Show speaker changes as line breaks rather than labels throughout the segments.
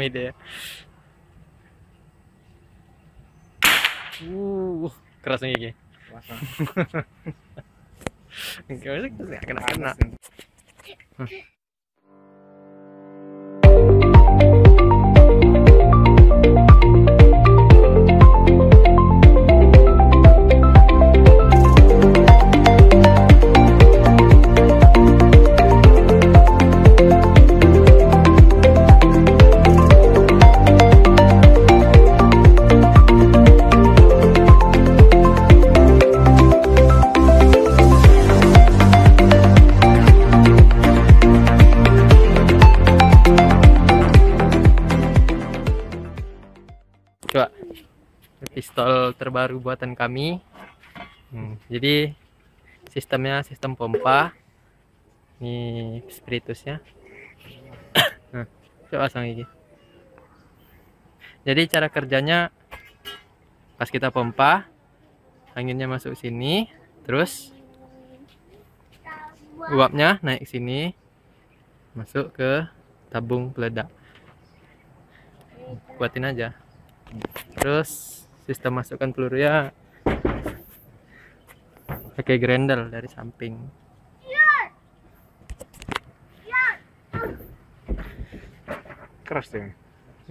ide. Keras nih gini. Kena. Coba pistol terbaru buatan kami. Jadi sistemnya sistem pompa. Ini spiritusnya. Nah, coba pasang gigi. Jadi cara kerjanya pas kita pompa, anginnya masuk sini, terus uapnya naik sini, masuk ke tabung peledak. Kuatin aja. Terus sistem masukkan peluru ya pakai grendel dari samping.
Keras deh.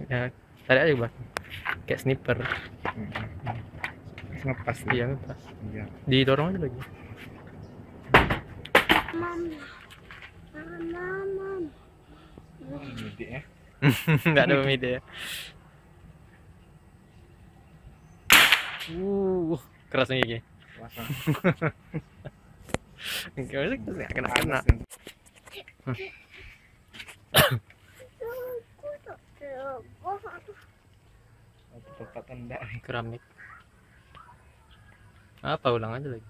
Ya, tarik aja bang, kayak sniper.
Ngepas.
Iya ngepas.
Iya.
Didorong aja lagi.
Midi ya.
Nggak ada pemide ya. Keras nih gini. Kena. Keramik. Apa ulang aja lagi.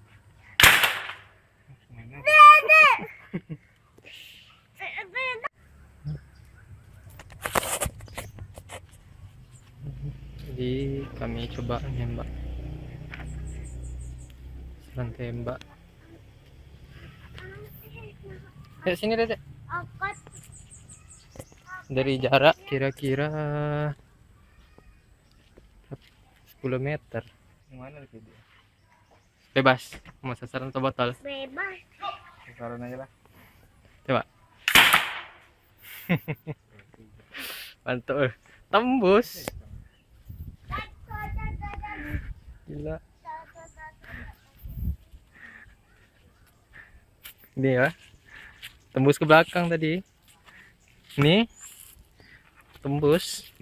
Jadi kami coba nembak. Serang tembak. Sini Dek. Dari jarak kira-kira 10 meter.
Gimana lagi dia?
Bebas. Mau sasaran atau botol?
Bebas.
Sasaran aja lah.
Coba. Mantap. Tembus. Gila. Ini ya. Tembus ke belakang tadi. Nih. Tembus.